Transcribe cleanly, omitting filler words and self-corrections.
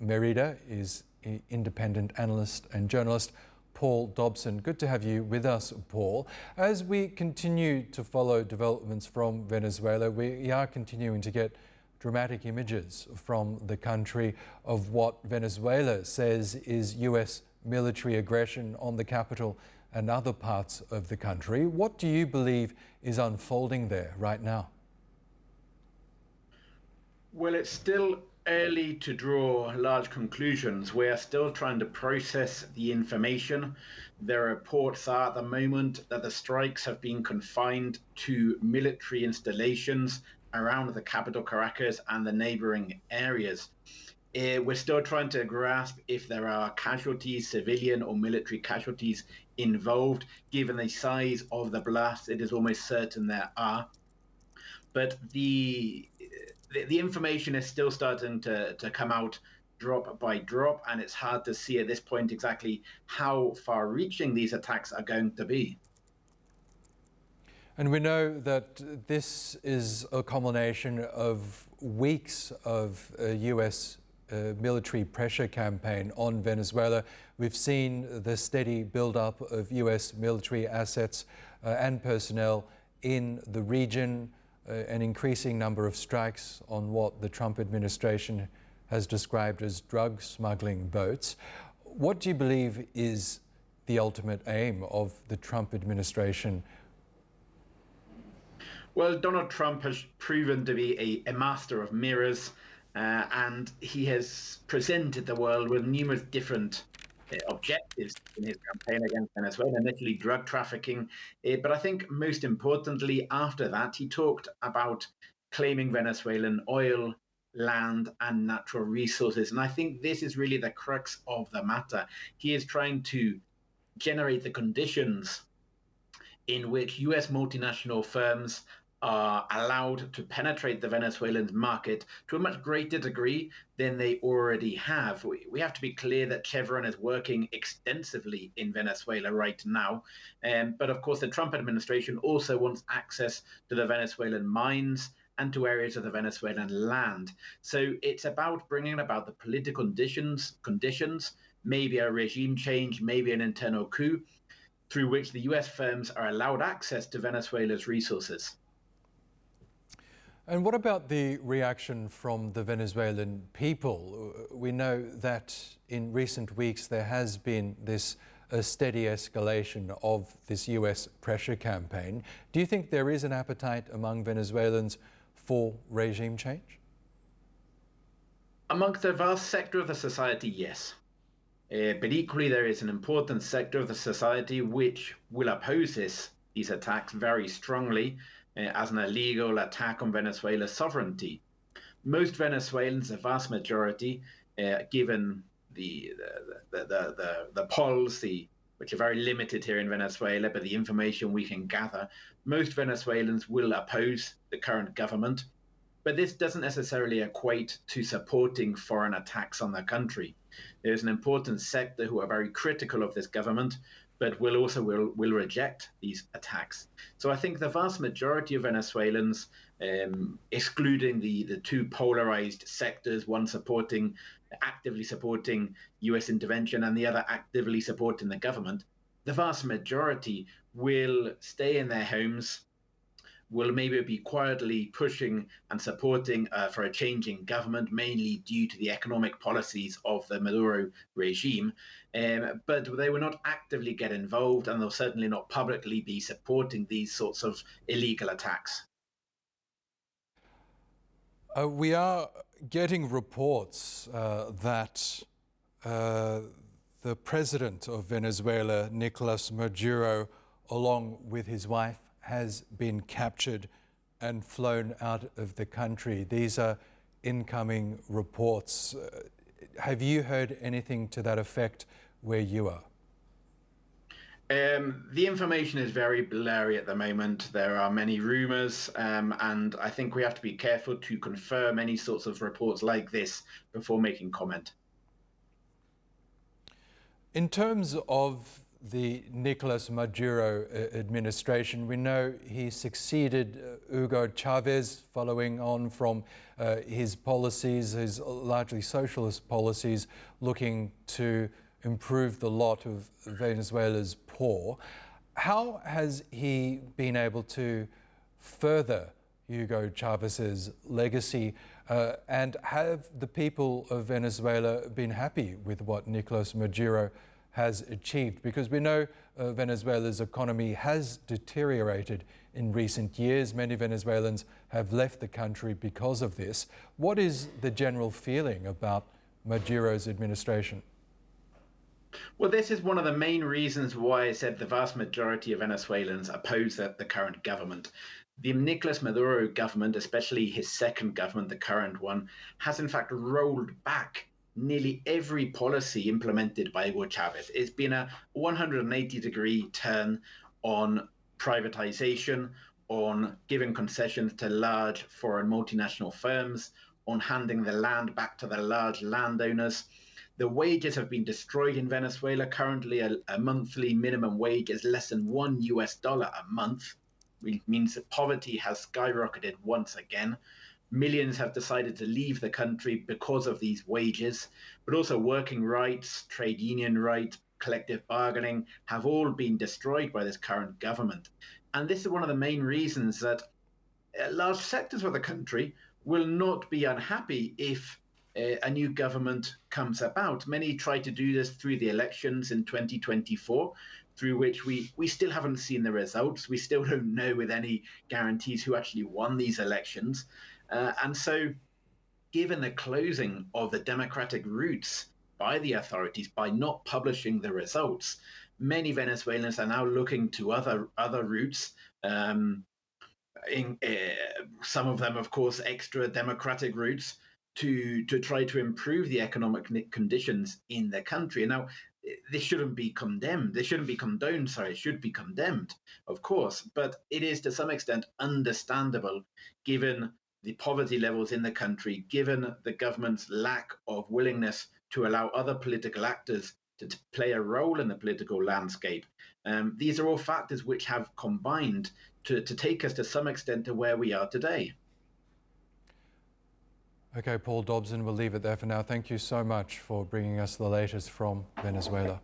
Merida is independent analyst and journalist Paul Dobson. Good to have you with us, Paul. As we continue to follow developments from Venezuela, we are continuing to get dramatic images from the country of what Venezuela says is US military aggression on the capital and other parts of the country. What do you believe is unfolding there right now? Well, it's still early to draw large conclusions. We're still trying to process the information. The reports are at the moment that the strikes have been confined to military installations around the capital Caracas and the neighboring areas. We're still trying to grasp if there are casualties, civilian or military casualties involved. Given the size of the blast, it is almost certain there are. But the information is still starting to come out drop by drop, and it's hard to see at this point exactly how far-reaching these attacks are going to be. And we know that this is a culmination of weeks of US military pressure campaign on Venezuela. We've seen the steady build-up of US military assets and personnel in the region, an increasing number of strikes on what the Trump administration has described as drug smuggling boats. What do you believe is the ultimate aim of the Trump administration? Well, Donald Trump has proven to be a master of mirrors, and he has presented the world with numerous different objectives in his campaign against Venezuela, initially drug trafficking. But I think most importantly, after that, he talked about claiming Venezuelan oil, land, and natural resources. And I think this is really the crux of the matter. He is trying to generate the conditions in which US multinational firms are allowed to penetrate the Venezuelan market to a much greater degree than they already have. We have to be clear that Chevron is working extensively in Venezuela right now. But of course, the Trump administration also wants access to the Venezuelan mines and to areas of the Venezuelan land. So it's about bringing about the political conditions, maybe a regime change, maybe an internal coup, through which the US firms are allowed access to Venezuela's resources. And what about the reaction from the Venezuelan people? We know that in recent weeks there has been this steady escalation of this US pressure campaign. Do you think there is an appetite among Venezuelans for regime change? Amongst a vast sector of the society, yes. But equally, there is an important sector of the society which will oppose these attacks very strongly as an illegal attack on Venezuela's sovereignty. Most Venezuelans, the vast majority, given the polls, which are very limited here in Venezuela, but the information we can gather, most Venezuelans will oppose the current government. But this doesn't necessarily equate to supporting foreign attacks on the country. There's an important sector who are very critical of this government, but will reject these attacks. So I think the vast majority of Venezuelans, excluding the two polarized sectors, one actively supporting US intervention and the other actively supporting the government, the vast majority will stay in their homes, will maybe be quietly pushing and supporting for a changing government, mainly due to the economic policies of the Maduro regime. But they will not actively get involved, and they'll certainly not publicly be supporting these sorts of illegal attacks. We are getting reports that the president of Venezuela, Nicolas Maduro, along with his wife, has been captured and flown out of the country. These are incoming reports. Have you heard anything to that effect where you are? The information is very blurry at the moment. There are many rumors, and I think we have to be careful to confirm any sorts of reports like this before making comment. In terms of the Nicolas Maduro administration. We know he succeeded Hugo Chavez following on from his policies, his largely socialist policies, looking to improve the lot of Venezuela's poor. How has he been able to further Hugo Chavez's legacy? And have the people of Venezuela been happy with what Nicolas Maduro has achieved? Because we know Venezuela's economy has deteriorated in recent years. Many Venezuelans have left the country because of this. What is the general feeling about Maduro's administration? Well, this is one of the main reasons why I said the vast majority of Venezuelans oppose the current government. The Nicolas Maduro government, especially his second government, the current one, has in fact rolled back nearly every policy implemented by Hugo Chavez. It's been a 180-degree turn on privatization, on giving concessions to large foreign multinational firms, on handing the land back to the large landowners. The wages have been destroyed in Venezuela. Currently, a monthly minimum wage is less than $1 a month, which means that poverty has skyrocketed once again. Millions have decided to leave the country because of these wages, but also working rights, trade union rights, collective bargaining have all been destroyed by this current government. And this is one of the main reasons that large sectors of the country will not be unhappy if a new government comes about. Many try to do this through the elections in 2024, through which we still haven't seen the results. We still don't know with any guarantees who actually won these elections. And so, given the closing of the democratic routes by the authorities by not publishing the results, many Venezuelans are now looking to other routes. Some of them, of course, extra democratic routes to try to improve the economic conditions in the country. And now, this shouldn't be condemned. This shouldn't be condoned. Sorry, it should be condemned, of course. But it is to some extent understandable, given the poverty levels in the country, given the government's lack of willingness to allow other political actors to play a role in the political landscape. These are all factors which have combined to take us to some extent to where we are today. Okay, Paul Dobson, we'll leave it there for now. Thank you so much for bringing us the latest from Venezuela.